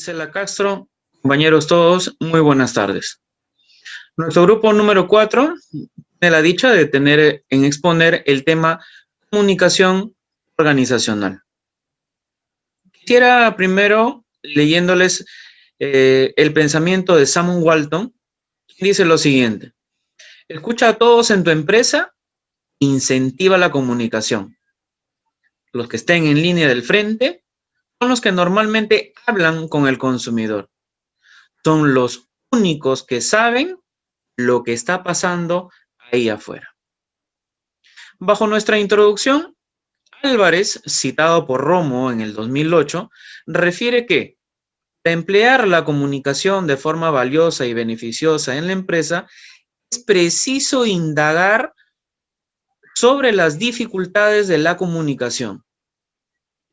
Gisela Castro, compañeros todos, muy buenas tardes. Nuestro grupo número 4 tiene la dicha de tener en exponer el tema comunicación organizacional. Quisiera primero leyéndoles el pensamiento de Sam Walton, que dice lo siguiente: escucha a todos en tu empresa, incentiva la comunicación. Los que estén en línea del frente son los que normalmente hablan con el consumidor. Son los únicos que saben lo que está pasando ahí afuera. Bajo nuestra introducción, Álvarez, citado por Romo en el 2008, refiere que para emplear la comunicación de forma valiosa y beneficiosa en la empresa, es preciso indagar sobre las dificultades de la comunicación.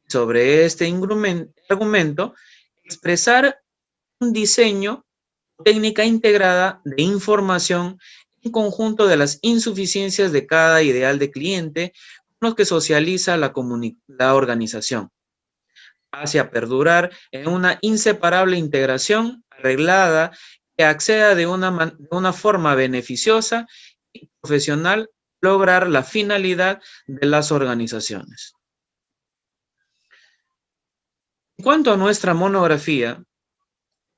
Sobre este argumento, expresar un diseño, técnica integrada de información en conjunto de las insuficiencias de cada ideal de cliente con los que socializa la organización, hacia perdurar en una inseparable integración arreglada que acceda de una forma beneficiosa y profesional lograr la finalidad de las organizaciones. En cuanto a nuestra monografía,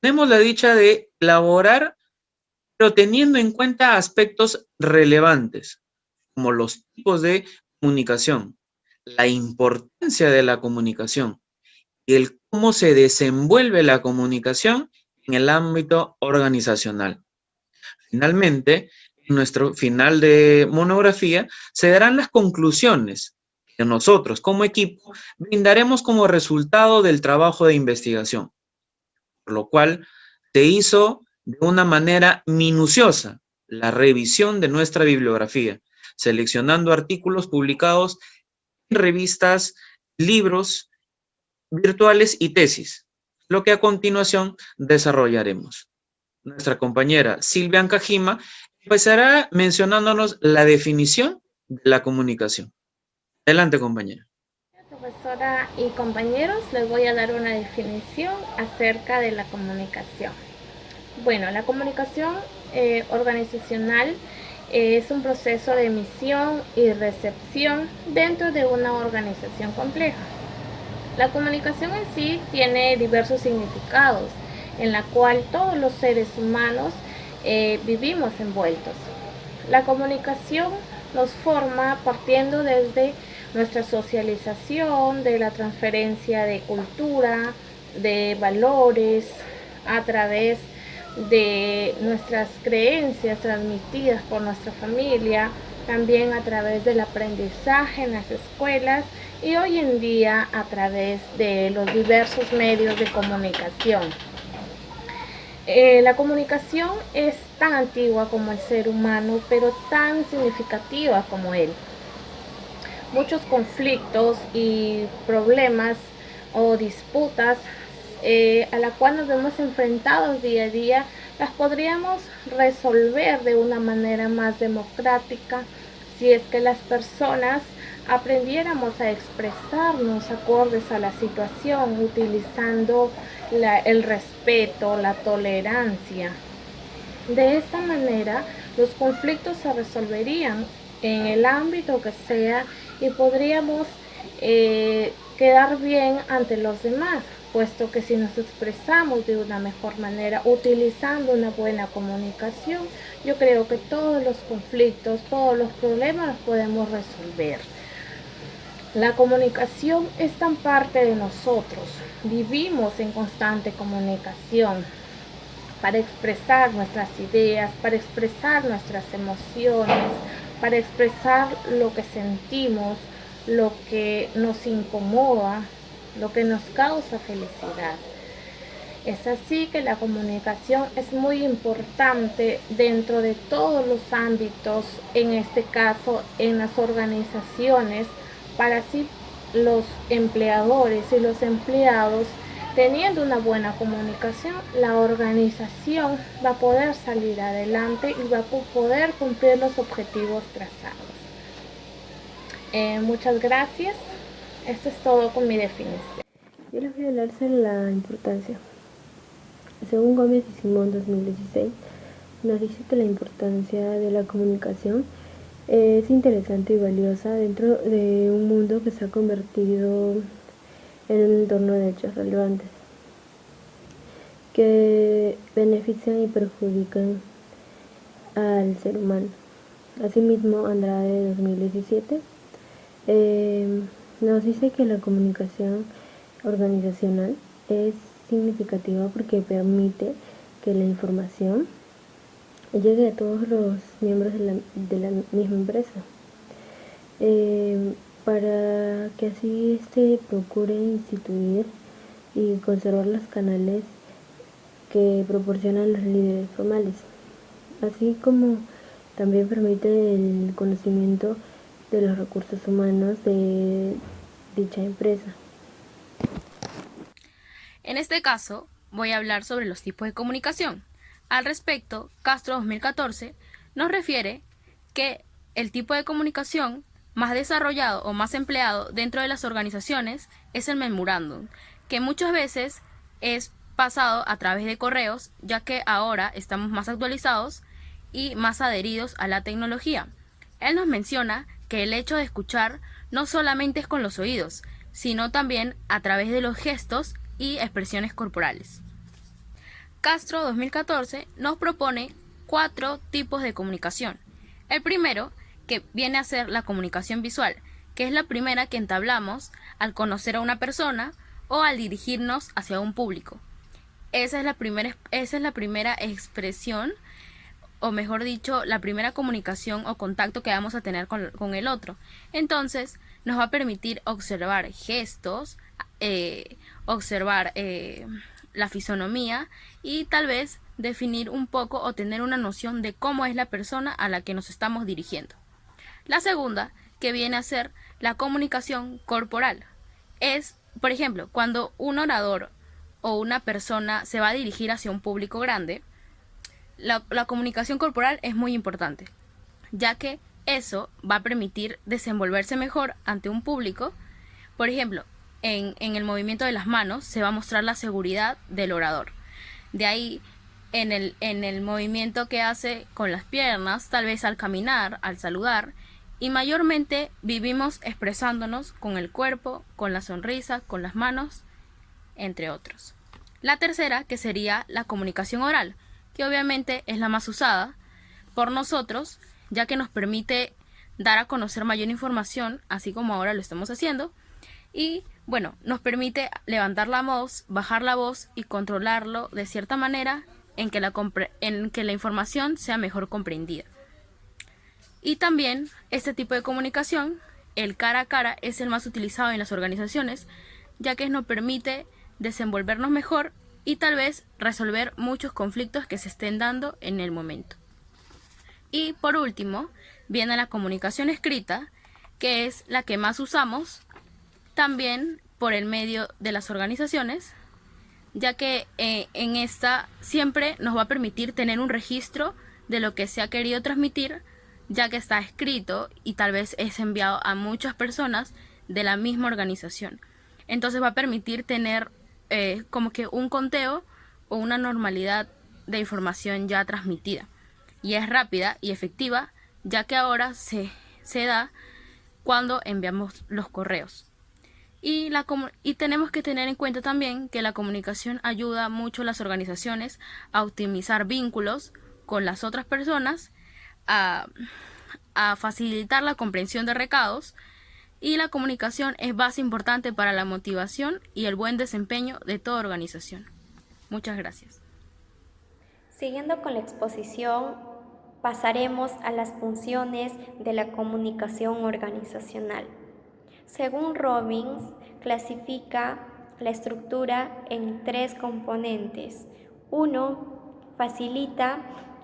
tenemos la dicha de elaborar, pero teniendo en cuenta aspectos relevantes, como los tipos de comunicación, la importancia de la comunicación y el cómo se desenvuelve la comunicación en el ámbito organizacional. Finalmente, en nuestro final de monografía se darán las conclusiones que nosotros como equipo brindaremos como resultado del trabajo de investigación, por lo cual se hizo de una manera minuciosa la revisión de nuestra bibliografía, seleccionando artículos publicados en revistas, libros virtuales y tesis, lo que a continuación desarrollaremos. Nuestra compañera Silvia Cajima empezará mencionándonos la definición de la comunicación. Adelante, compañera. Profesora y compañeros, les voy a dar una definición acerca de la comunicación. Bueno, la comunicación organizacional es un proceso de emisión y recepción dentro de una organización compleja. La comunicación en sí tiene diversos significados, en la cual todos los seres humanos vivimos envueltos. La comunicación nos forma partiendo desde nuestra socialización, de la transferencia de cultura, de valores, a través de nuestras creencias transmitidas por nuestra familia, también a través del aprendizaje en las escuelas y hoy en día a través de los diversos medios de comunicación. La comunicación es tan antigua como el ser humano, pero tan significativa como él. Muchos conflictos y problemas o disputas a la cual nos vemos enfrentados día a día, las podríamos resolver de una manera más democrática si es que las personas aprendiéramos a expresarnos acordes a la situación, utilizando el respeto, la tolerancia. De esta manera, los conflictos se resolverían en el ámbito que sea y podríamos quedar bien ante los demás, puesto que si nos expresamos de una mejor manera, utilizando una buena comunicación, yo creo que todos los conflictos, todos los problemas los podemos resolver. La comunicación es tan parte de nosotros, vivimos en constante comunicación para expresar nuestras ideas, para expresar nuestras emociones, para expresar lo que sentimos, lo que nos incomoda, lo que nos causa felicidad. Es así que la comunicación es muy importante dentro de todos los ámbitos, en este caso en las organizaciones, para así los empleadores y los empleados, teniendo una buena comunicación, la organización va a poder salir adelante y va a poder cumplir los objetivos trazados. Muchas gracias. Esto es todo con mi definición. Yo les voy a hablar sobre la importancia Según Gómez y Simón 2016, nos dice que la importancia de la comunicación es interesante y valiosa dentro de un mundo que se ha convertido en un entorno de hechos relevantes que benefician y perjudican al ser humano. Asimismo, Andrade 2017 nos dice que la comunicación organizacional es significativa porque permite que la información llegue a todos los miembros de la misma empresa, para que así procure instituir y conservar los canales que proporcionan los líderes formales, así como también permite el conocimiento de los recursos humanos de dicha empresa. En este caso, voy a hablar sobre los tipos de comunicación. Al respecto, Castro 2014 nos refiere que el tipo de comunicación más desarrollado o más empleado dentro de las organizaciones es el memorándum, que muchas veces es pasado a través de correos, ya que ahora estamos más actualizados y más adheridos a la tecnología. Él nos menciona que el hecho de escuchar no solamente es con los oídos, sino también a través de los gestos y expresiones corporales. Castro 2014 nos propone 4 tipos de comunicación. El primero, que viene a ser la comunicación visual, que es la primera que entablamos al conocer a una persona o al dirigirnos hacia un público. Esa es la primera expresión, o mejor dicho, la primera comunicación o contacto que vamos a tener con el otro. Entonces, nos va a permitir observar gestos, observar la fisonomía y tal vez definir un poco o tener una noción de cómo es la persona a la que nos estamos dirigiendo. La segunda, que viene a ser la comunicación corporal, es, por ejemplo, cuando un orador o una persona se va a dirigir hacia un público grande, la comunicación corporal es muy importante, ya que eso va a permitir desenvolverse mejor ante un público. Por ejemplo, en el movimiento de las manos se va a mostrar la seguridad del orador. De ahí, en el movimiento que hace con las piernas, tal vez al caminar, al saludar, y mayormente vivimos expresándonos con el cuerpo, con la sonrisa, con las manos, entre otros. La tercera, que sería la comunicación oral, que obviamente es la más usada por nosotros, ya que nos permite dar a conocer mayor información, así como ahora lo estamos haciendo, y bueno, nos permite levantar la voz, bajar la voz y controlarlo de cierta manera en que la información sea mejor comprendida. Y también este tipo de comunicación, el cara a cara, es el más utilizado en las organizaciones, ya que nos permite desenvolvernos mejor y tal vez resolver muchos conflictos que se estén dando en el momento. Y por último, viene la comunicación escrita, que es la que más usamos también por el medio de las organizaciones, ya que en esta siempre nos va a permitir tener un registro de lo que se ha querido transmitir, ya que está escrito y tal vez es enviado a muchas personas de la misma organización. Entonces va a permitir tener como que un conteo o una normalidad de información ya transmitida. Y es rápida y efectiva, ya que ahora se da cuando enviamos los correos. Y tenemos que tener en cuenta también que la comunicación ayuda mucho a las organizaciones a optimizar vínculos con las otras personas, a facilitar la comprensión de recados, y la comunicación es base importante para la motivación y el buen desempeño de toda organización. Muchas gracias. Siguiendo con la exposición, pasaremos a las funciones de la comunicación organizacional. Según Robbins, clasifica la estructura en 3 componentes. 1. Facilita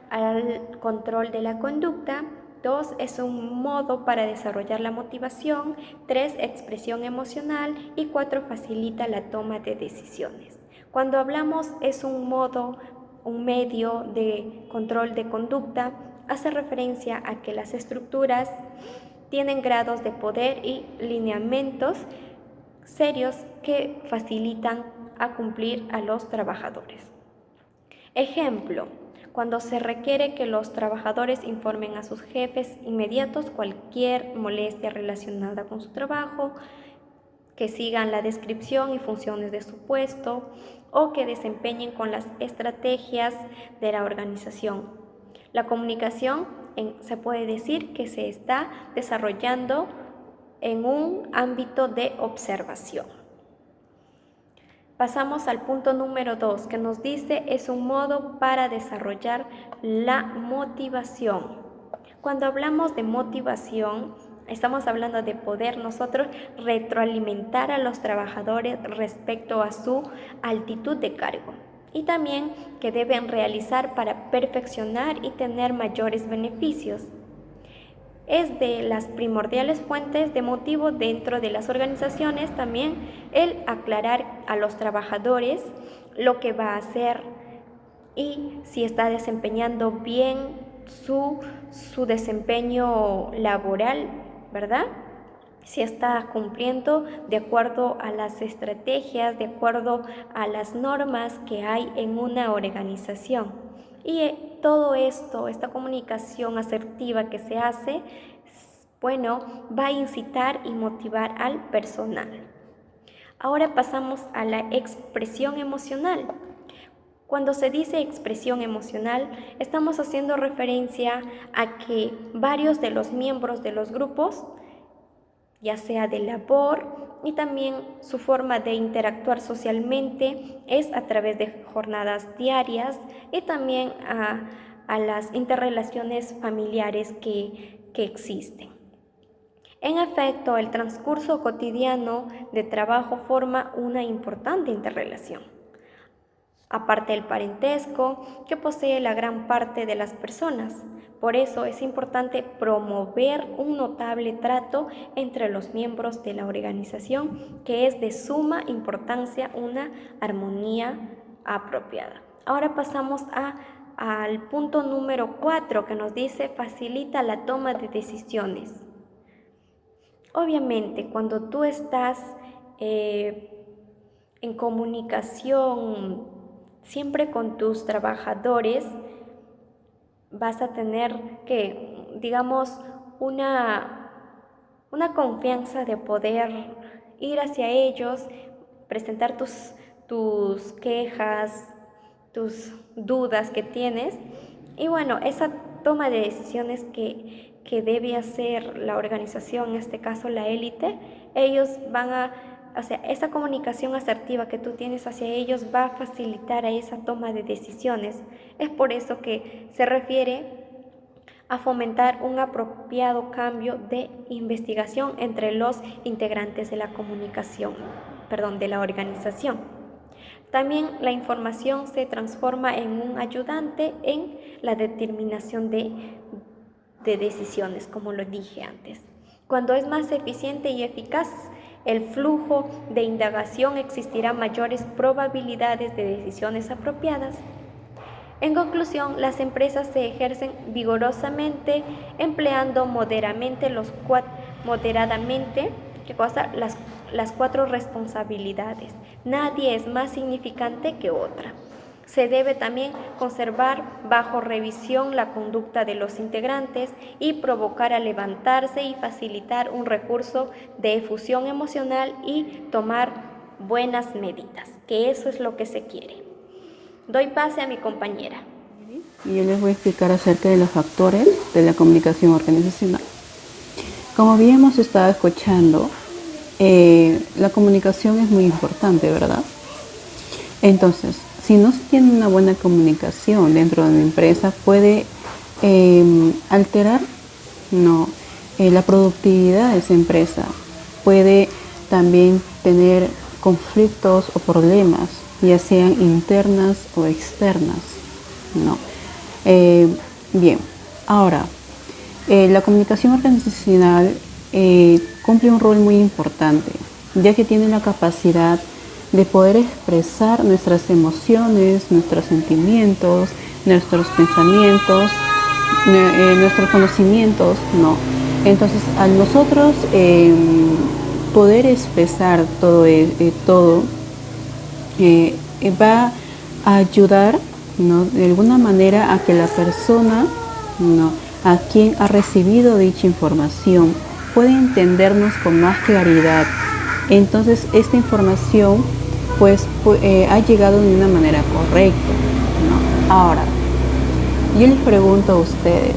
al control de la conducta. 2. Es un modo para desarrollar la motivación. 3. Expresión emocional. Y 4. Facilita la toma de decisiones. Cuando hablamos es un modo, un medio de control de conducta, hace referencia a que las estructuras tienen grados de poder y lineamientos serios que facilitan a cumplir a los trabajadores. Ejemplo, cuando se requiere que los trabajadores informen a sus jefes inmediatos cualquier molestia relacionada con su trabajo, que sigan la descripción y funciones de su puesto o que desempeñen con las estrategias de la organización. La comunicación se puede decir que se está desarrollando en un ámbito de observación. Pasamos al punto número 2, que nos dice es un modo para desarrollar la motivación. Cuando hablamos de motivación, estamos hablando de poder nosotros retroalimentar a los trabajadores respecto a su altitud de cargo y también que deben realizar para perfeccionar y tener mayores beneficios. Es de las primordiales fuentes de motivo dentro de las organizaciones también el aclarar a los trabajadores lo que va a hacer y si está desempeñando bien su desempeño laboral, ¿verdad? Si está cumpliendo de acuerdo a las estrategias, de acuerdo a las normas que hay en una organización. Y todo esto, esta comunicación asertiva que se hace, bueno, va a incitar y motivar al personal. Ahora pasamos a la expresión emocional. Cuando se dice expresión emocional, estamos haciendo referencia a que varios de los miembros de los grupos, ya sea de labor y también su forma de interactuar socialmente es a través de jornadas diarias y también a las interrelaciones familiares que existen. En efecto, el transcurso cotidiano de trabajo forma una importante interrelación. Aparte del parentesco que posee la gran parte de las personas. Por eso es importante promover un notable trato entre los miembros de la organización, que es de suma importancia una armonía apropiada. Ahora pasamos al punto número 4 que nos dice facilita la toma de decisiones. Obviamente, cuando tú estás en comunicación siempre con tus trabajadores, vas a tener que, digamos, una confianza de poder ir hacia ellos, presentar tus quejas, tus dudas que tienes. Y bueno, esa toma de decisiones que debe hacer la organización, en este caso la élite, ellos esa comunicación asertiva que tú tienes hacia ellos va a facilitar a esa toma de decisiones. Es por eso que se refiere a fomentar un apropiado cambio de investigación entre los integrantes de la de la organización. También la información se transforma en un ayudante en la determinación de decisiones, como lo dije antes. Cuando es más eficiente y eficaz el flujo de indagación, existirá mayores probabilidades de decisiones apropiadas. En conclusión, las empresas se ejercen vigorosamente empleando moderadamente las 4 responsabilidades. Nadie es más significante que otra. Se debe también conservar bajo revisión la conducta de los integrantes y provocar a levantarse y facilitar un recurso de efusión emocional y tomar buenas medidas, que eso es lo que se quiere. Doy pase a mi compañera. Y yo les voy a explicar acerca de los factores de la comunicación organizacional. Como bien hemos estado escuchando, la comunicación es muy importante, ¿verdad? Entonces, si no se tiene una buena comunicación dentro de una empresa, puede alterar la productividad de esa empresa. Puede también tener conflictos o problemas, ya sean internas o externas, ¿no? Bien, ahora, la comunicación organizacional cumple un rol muy importante, ya que tiene la capacidad de poder expresar nuestras emociones, nuestros sentimientos, nuestros pensamientos, nuestros conocimientos, ¿no? Entonces, al nosotros poder expresar todo va a ayudar ¿no? De alguna manera a que la persona, ¿no?, a quien ha recibido dicha información puede entendernos con más claridad. Entonces esta información pues ha llegado de una manera correcta, ¿no? Ahora, yo les pregunto a ustedes,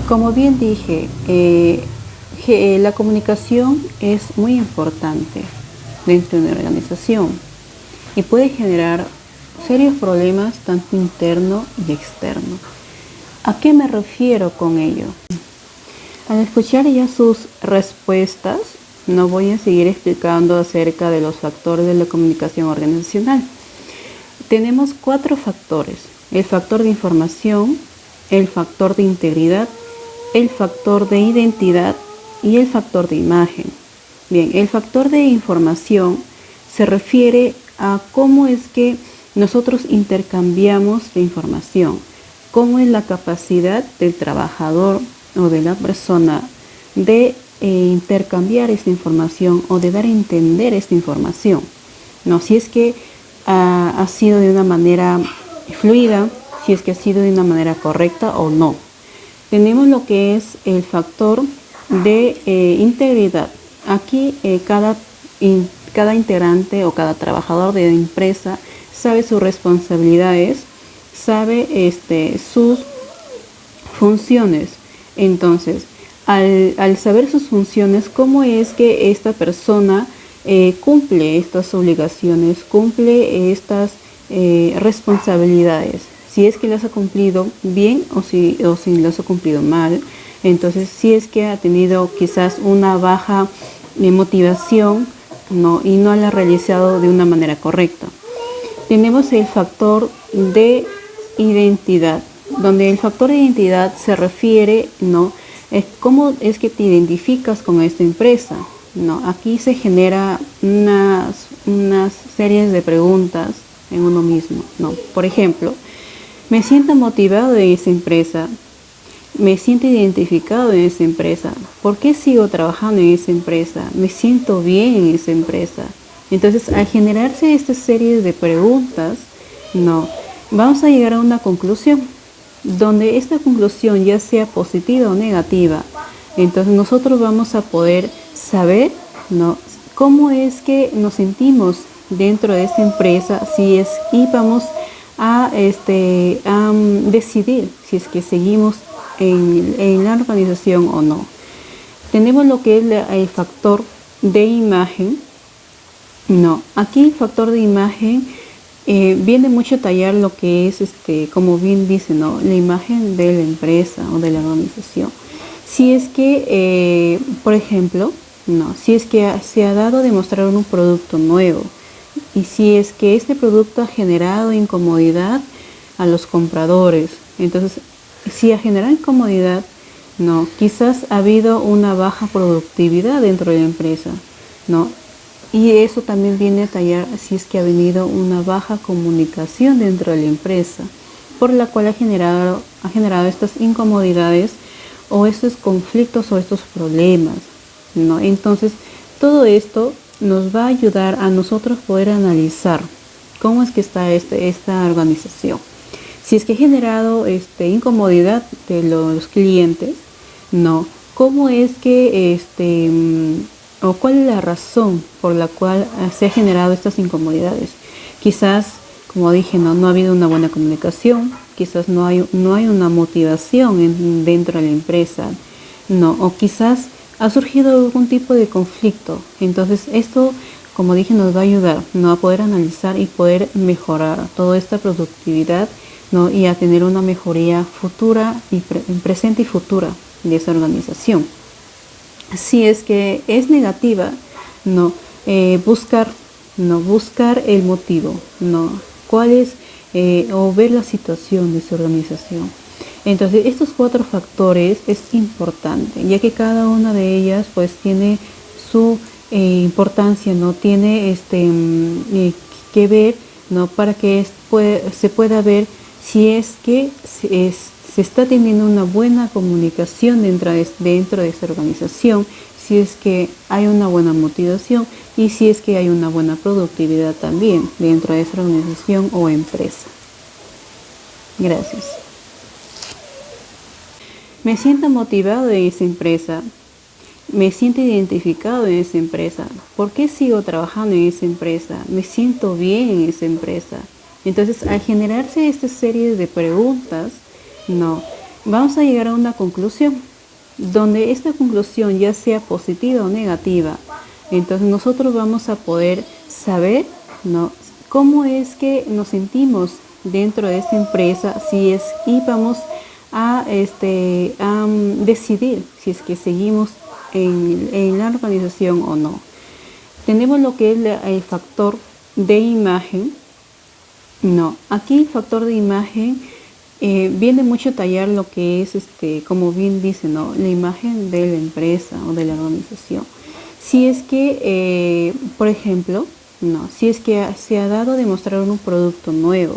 como bien dije, la comunicación es muy importante dentro de una organización y puede generar serios problemas tanto interno y externo. ¿A qué me refiero con ello? Al escuchar ya sus respuestas, no voy a seguir explicando acerca de los factores de la comunicación organizacional. Tenemos 4 factores: el factor de información, el factor de integridad, el factor de identidad y el factor de imagen. Bien, el factor de información se refiere a cómo es que nosotros intercambiamos la información, cómo es la capacidad del trabajador o de la persona de intercambiar esta información o de dar a entender esta información, ¿no? Si es que ha sido de una manera fluida, si es que ha sido de una manera correcta o no. Tenemos lo que es el factor de integridad. Aquí cada integrante o cada trabajador de la empresa sabe sus responsabilidades, sabe sus funciones. Entonces, al saber sus funciones, ¿cómo es que esta persona cumple estas obligaciones, cumple estas responsabilidades? Si es que las ha cumplido bien o si las ha cumplido mal. Entonces, si es que ha tenido quizás una baja motivación, ¿no?, y no la ha realizado de una manera correcta. Tenemos el factor de identidad, donde el factor de identidad se refiere, ¿no?, es cómo es que te identificas con esta empresa, ¿no? Aquí se genera unas series de preguntas en uno mismo, ¿no? Por ejemplo, me siento motivado en esa empresa, me siento identificado en esa empresa, ¿por qué sigo trabajando en esa empresa? Me siento bien en esa empresa. Entonces, al generarse esta serie de preguntas, no, vamos a llegar a una conclusión, donde esta conclusión ya sea positiva o negativa. Entonces nosotros vamos a poder saber, ¿no?, cómo es que nos sentimos dentro de esta empresa, y vamos a decidir si es que seguimos en la organización o no. Tenemos lo que es el factor de imagen. No, aquí el factor de imagen viene mucho a tallar lo que es, como bien dice, ¿no?, la imagen de la empresa o de la organización. Si es que, por ejemplo, no, si es que se ha dado a demostrar un producto nuevo y si es que este producto ha generado incomodidad a los compradores, entonces, si ha generado incomodidad, no, quizás ha habido una baja productividad dentro de la empresa, ¿no? Y eso también viene a tallar si es que ha venido una baja comunicación dentro de la empresa, por la cual ha generado estas incomodidades o estos conflictos o estos problemas, ¿no? Entonces, todo esto nos va a ayudar a nosotros poder analizar cómo es que está esta organización. Si es que ha generado incomodidad de los clientes, ¿no? ¿Cómo es que o cuál es la razón por la cual se han generado estas incomodidades? Quizás, como dije, no ha habido una buena comunicación, quizás no hay una motivación dentro de la empresa, no, o quizás ha surgido algún tipo de conflicto. Entonces esto, como dije, nos va a ayudar, ¿no?, a poder analizar y poder mejorar toda esta productividad, ¿no?, y a tener una mejoría futura y presente y futura de esa organización. Si es que es negativa, no, buscar el motivo, no, cuál es, o ver la situación de su organización. Entonces, estos 4 factores es importante, ya que cada una de ellas pues tiene su importancia, no, tiene que ver, no, para que se pueda ver si es que se está teniendo una buena comunicación dentro de esta organización, si es que hay una buena motivación y si es que hay una buena productividad también dentro de esa organización o empresa. Gracias. Me siento motivado en esa empresa. Me siento identificado en esa empresa. ¿Por qué sigo trabajando en esa empresa? Me siento bien en esa empresa. Entonces, al generarse esta serie de preguntas, vamos a llegar a una conclusión, donde esta conclusión ya sea positiva o negativa. Entonces, nosotros vamos a poder saber, cómo es que nos sentimos dentro de esta empresa, y vamos a decidir si es que seguimos en la organización o no. Tenemos lo que es el factor de imagen. Aquí el factor de imagen viene mucho a tallar lo que es, como bien dice, la imagen de la empresa o de la organización. Si es que, por ejemplo, si es que se ha dado a demostrar un producto nuevo,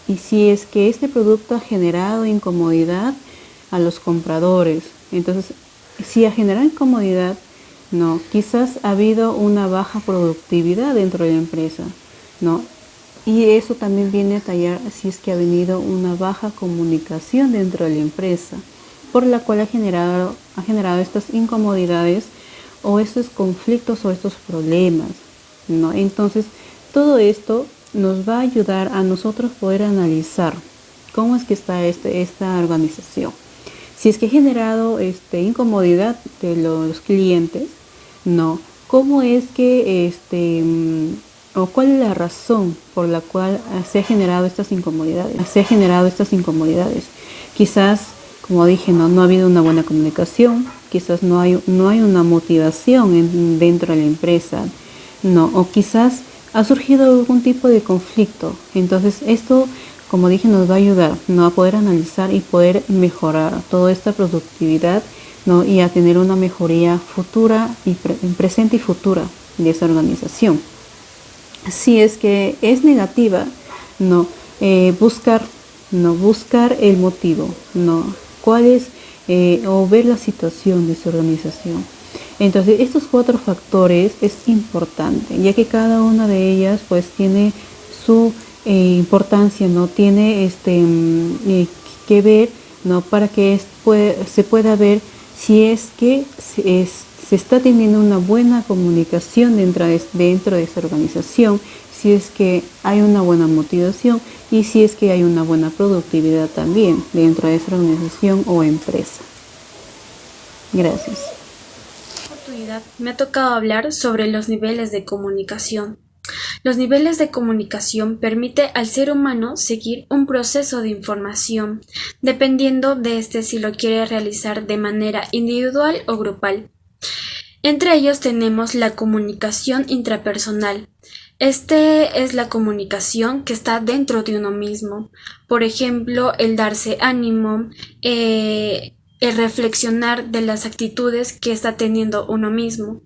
y si es que este producto ha generado incomodidad a los compradores, entonces, si ha generado incomodidad, quizás ha habido una baja productividad dentro de la empresa, y eso también viene a tallar si es que ha venido una baja comunicación dentro de la empresa, por la cual ha generado estas incomodidades o estos conflictos o estos problemas, Entonces, todo esto nos va a ayudar a nosotros poder analizar cómo es que está esta organización. Si es que ha generado incomodidad de los clientes, ¿cómo es que o cuál es la razón por la cual se ha generado estas incomodidades? Quizás, como dije, no ha habido una buena comunicación, quizás no hay una motivación dentro de la empresa, o quizás ha surgido algún tipo de conflicto. Entonces, esto, como dije, nos va a ayudar a poder analizar y poder mejorar toda esta productividad, y a tener una mejoría futura presente y futura de esa organización. Si es que es negativa, buscar el motivo, cuál es, o ver la situación de su organización. Entonces, estos 4 factores es importante, ya que cada una de ellas pues tiene su importancia, tiene que ver, para que se pueda ver si es que se está teniendo una buena comunicación dentro de esa organización, si es que hay una buena motivación y si es que hay una buena productividad también dentro de esa organización o empresa. Gracias. Me ha tocado hablar sobre los niveles de comunicación. Los niveles de comunicación permiten al ser humano seguir un proceso de información, dependiendo de si lo quiere realizar de manera individual o grupal. Entre ellos tenemos la comunicación intrapersonal. Es la comunicación que está dentro de uno mismo. Por ejemplo, el darse ánimo, el reflexionar de las actitudes que está teniendo uno mismo.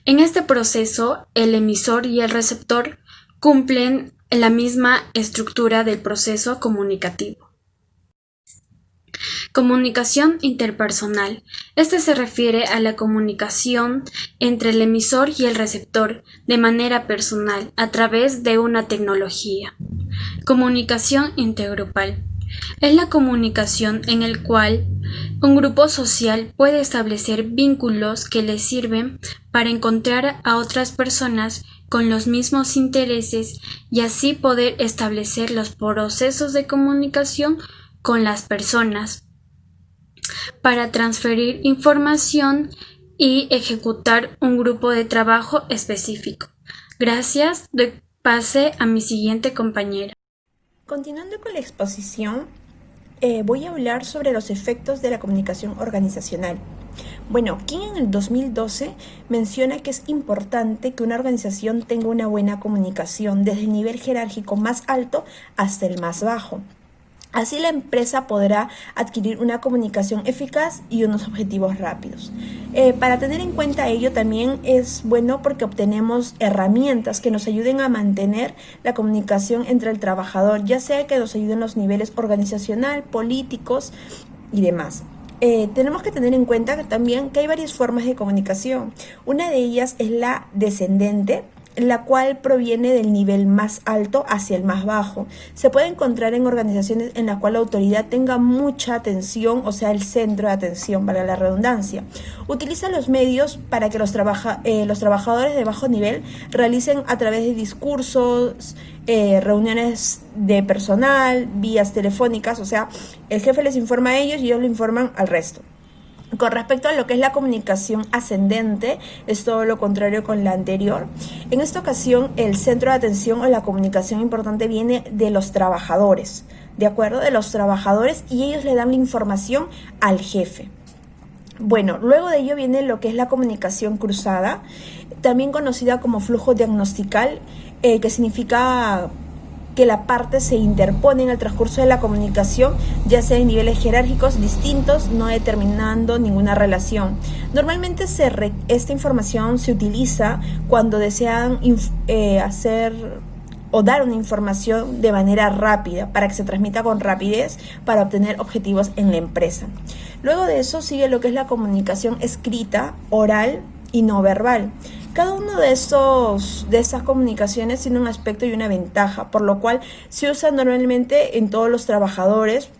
En este proceso, el emisor y el receptor cumplen la misma estructura del proceso comunicativo. Comunicación interpersonal. Se refiere a la comunicación entre el emisor y el receptor de manera personal a través de una tecnología. Comunicación intergrupal. Es la comunicación en el cual un grupo social puede establecer vínculos que le sirven para encontrar a otras personas con los mismos intereses y así poder establecer los procesos de comunicación con las personas para transferir información y ejecutar un grupo de trabajo específico. Gracias. Doy pase a mi siguiente compañera. Continuando con la exposición, voy a hablar sobre los efectos de la comunicación organizacional. Bueno, King en el 2012 menciona que es importante que una organización tenga una buena comunicación desde el nivel jerárquico más alto hasta el más bajo. Así la empresa podrá adquirir una comunicación eficaz y unos objetivos rápidos. Para tener en cuenta ello también es bueno porque obtenemos herramientas que nos ayuden a mantener la comunicación entre el trabajador, ya sea que nos ayuden los niveles organizacional, políticos y demás. Tenemos que tener en cuenta también que hay varias formas de comunicación. Una de ellas es la descendente, la cual proviene del nivel más alto hacia el más bajo. Se puede encontrar en organizaciones en las cuales la autoridad tenga mucha atención, o sea, el centro de atención, para la redundancia. Utiliza los medios para que los trabajadores de bajo nivel realicen a través de discursos, reuniones de personal, vías telefónicas, o sea, el jefe les informa a ellos y ellos lo informan al resto. Con respecto a lo que es la comunicación ascendente, es todo lo contrario con la anterior. En esta ocasión, el centro de atención o la comunicación importante viene de los trabajadores, ¿de acuerdo? De los trabajadores, y ellos le dan la información al jefe. Bueno, luego de ello viene lo que es la comunicación cruzada, también conocida como flujo diagnostical, que significa que la parte se interpone en el transcurso de la comunicación, ya sea en niveles jerárquicos distintos, no determinando ninguna relación. Normalmente esta información se utiliza cuando desean hacer o dar una información de manera rápida, para que se transmita con rapidez para obtener objetivos en la empresa. Luego de eso sigue lo que es la comunicación escrita, oral y no verbal. Cada uno de esas comunicaciones tiene un aspecto y una ventaja, por lo cual se usa normalmente en todos los trabajadores,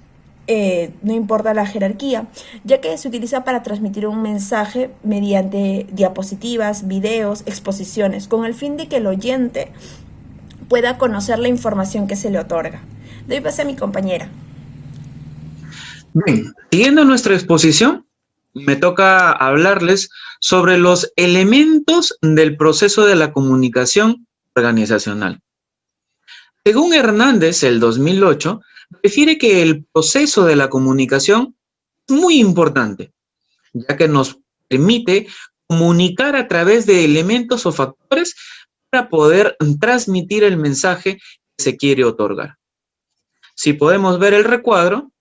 no importa la jerarquía, ya que se utiliza para transmitir un mensaje mediante diapositivas, videos, exposiciones, con el fin de que el oyente pueda conocer la información que se le otorga. Doy paso a mi compañera. Bien, siguiendo nuestra exposición, me toca hablarles sobre los elementos del proceso de la comunicación organizacional. Según Hernández, el 2008, refiere que el proceso de la comunicación es muy importante, ya que nos permite comunicar a través de elementos o factores para poder transmitir el mensaje que se quiere otorgar. Si podemos ver el recuadro,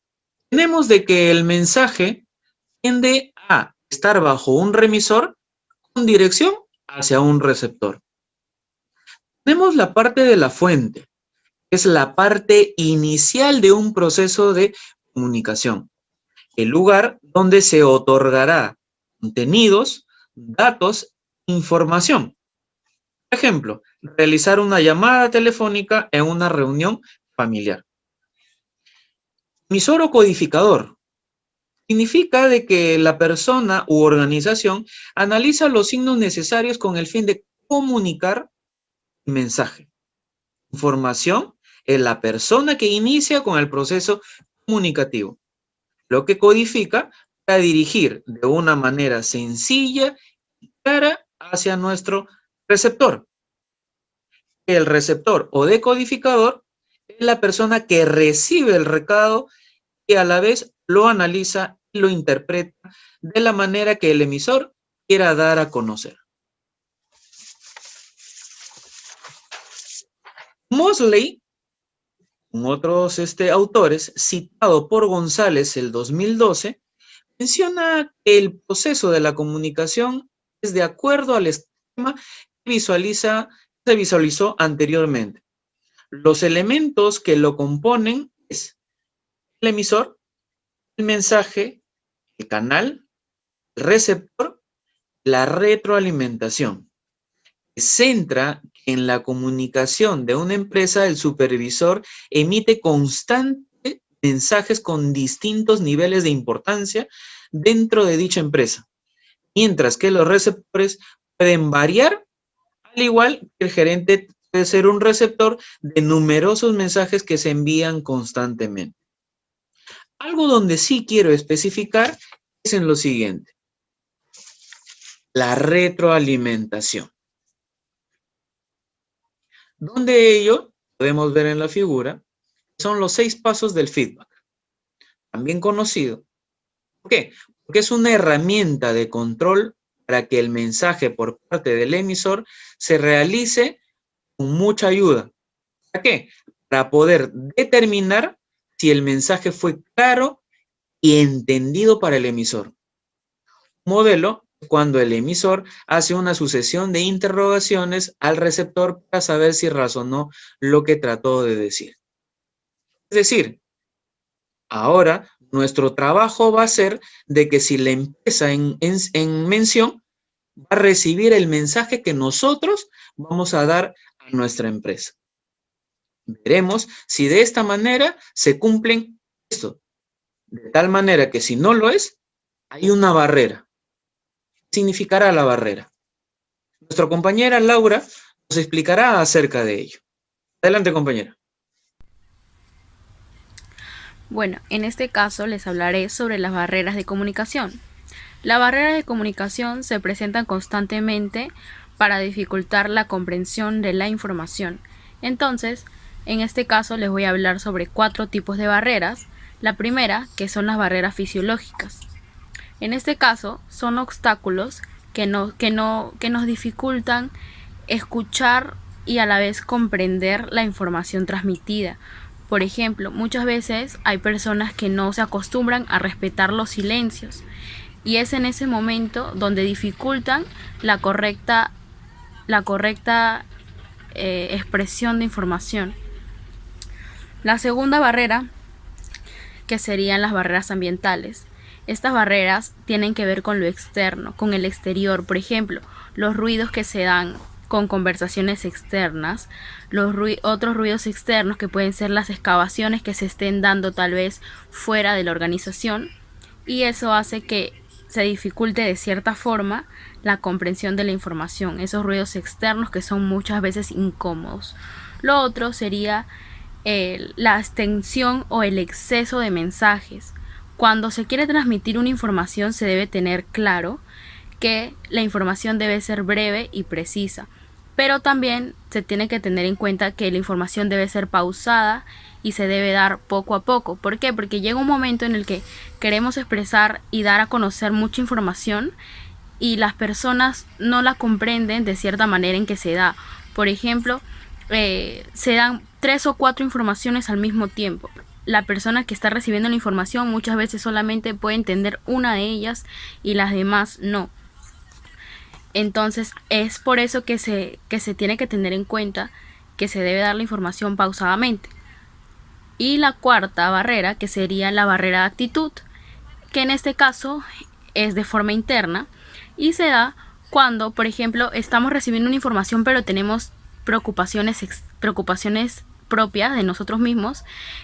tenemos de que el mensaje tiende a estar bajo un remisor con dirección hacia un receptor. Tenemos la parte de la fuente, que es la parte inicial de un proceso de comunicación, el lugar donde se otorgará contenidos, datos, información. Por ejemplo, realizar una llamada telefónica en una reunión familiar. Emisor o codificador significa de que la persona u organización analiza los signos necesarios con el fin de comunicar el mensaje. Información es la persona que inicia con el proceso comunicativo, lo que codifica para dirigir de una manera sencilla y clara hacia nuestro receptor. El receptor o decodificador es la persona que recibe el recado y a la vez lo analiza y lo interpreta de la manera que el emisor quiera dar a conocer. Mosley, con otros autores, citado por González el 2012, menciona que el proceso de la comunicación es de acuerdo al esquema que se visualizó anteriormente. Los elementos que lo componen es el emisor, el mensaje, el canal, el receptor, la retroalimentación. Se centra en la comunicación de una empresa. El supervisor emite constantes mensajes con distintos niveles de importancia dentro de dicha empresa, mientras que los receptores pueden variar, al igual que el gerente puede ser un receptor de numerosos mensajes que se envían constantemente. Algo donde sí quiero especificar es en lo siguiente: la retroalimentación. Donde ello podemos ver en la figura son los 6 pasos del feedback, también conocido. ¿Por qué? Porque es una herramienta de control para que el mensaje por parte del emisor se realice con mucha ayuda. ¿Para qué? Para poder determinar si el mensaje fue claro y entendido para el emisor. Modelo cuando el emisor hace una sucesión de interrogaciones al receptor para saber si razonó lo que trató de decir. Es decir, ahora nuestro trabajo va a ser de que si la empresa en mención va a recibir el mensaje que nosotros vamos a dar a nuestra empresa. Veremos si de esta manera se cumplen esto. De tal manera que si no lo es, hay una barrera. ¿Qué significará la barrera? Nuestra compañera Laura nos explicará acerca de ello. Adelante, compañera. Bueno, en este caso les hablaré sobre las barreras de comunicación. Las barreras de comunicación se presentan constantemente para dificultar la comprensión de la información. Entonces, en este caso les voy a hablar sobre 4 tipos de barreras. La primera, que son las barreras fisiológicas. En este caso, son obstáculos que nos dificultan escuchar y a la vez comprender la información transmitida. Por ejemplo, muchas veces hay personas que no se acostumbran a respetar los silencios y es en ese momento donde dificultan la correcta expresión de información. La segunda barrera, que serían las barreras ambientales. Estas barreras tienen que ver con lo externo, con el exterior. Por ejemplo, los ruidos que se dan con conversaciones externas, otros ruidos externos que pueden ser las excavaciones que se estén dando tal vez fuera de la organización, y eso hace que se dificulte de cierta forma la comprensión de la información, esos ruidos externos que son muchas veces incómodos. Lo otro sería la extensión o el exceso de mensajes. Cuando se quiere transmitir una información se debe tener claro que la información debe ser breve y precisa, pero también se tiene que tener en cuenta que la información debe ser pausada y se debe dar poco a poco. ¿Por qué? Porque llega un momento en el que queremos expresar y dar a conocer mucha información y las personas no la comprenden de cierta manera en que se da. Por ejemplo, se dan 3 o 4 informaciones al mismo tiempo. La persona que está recibiendo la información muchas veces solamente puede entender una de ellas y las demás no. Entonces es por eso que se tiene que tener en cuenta que se debe dar la información pausadamente. Y la cuarta barrera, que sería la barrera de actitud, que en este caso es de forma interna y se da cuando, por ejemplo, estamos recibiendo una información pero tenemos preocupaciones propias de nosotros mismos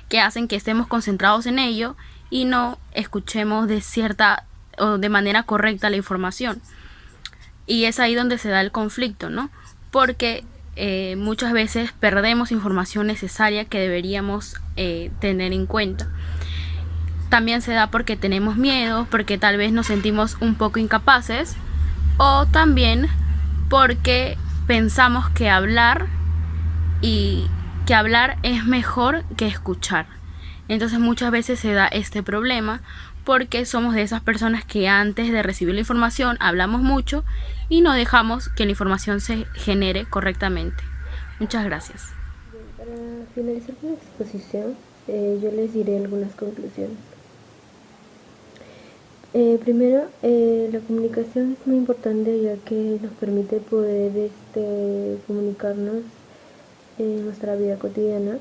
que hacen que estemos concentrados en ello y no escuchemos de manera correcta la información. Y es ahí donde se da el conflicto, ¿no? Porque muchas veces perdemos información necesaria que deberíamos tener en cuenta. También se da porque tenemos miedo, porque tal vez nos sentimos un poco incapaces, o también porque pensamos que hablar es mejor que escuchar. Entonces muchas veces se da este problema porque somos de esas personas que antes de recibir la información hablamos mucho y no dejamos que la información se genere correctamente. Muchas gracias. Para finalizar con la exposición, yo les diré algunas conclusiones. Primero, la comunicación es muy importante ya que nos permite poder comunicarnos en nuestra vida cotidiana,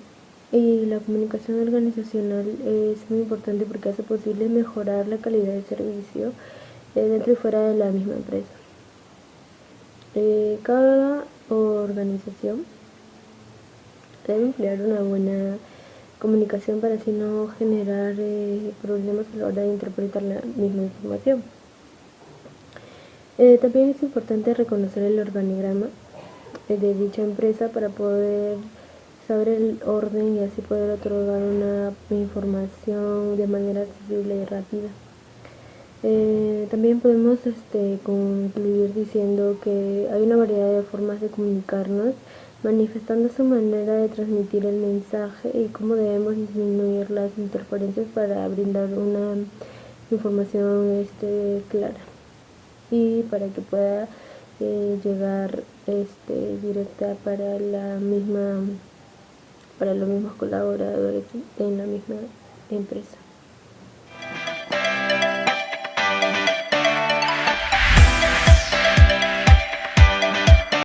y la comunicación organizacional es muy importante porque hace posible mejorar la calidad de servicio dentro y fuera de la misma empresa. Cada organización debe emplear una buena comunicación para así no generar problemas a la hora de interpretar la misma información. También es importante reconocer el organigrama de dicha empresa para poder saber el orden y así poder otorgar una información de manera accesible y rápida. También podemos concluir diciendo que hay una variedad de formas de comunicarnos, manifestando su manera de transmitir el mensaje y cómo debemos disminuir las interferencias para brindar una información clara y para que pueda llegar directa para los mismos colaboradores en la misma empresa.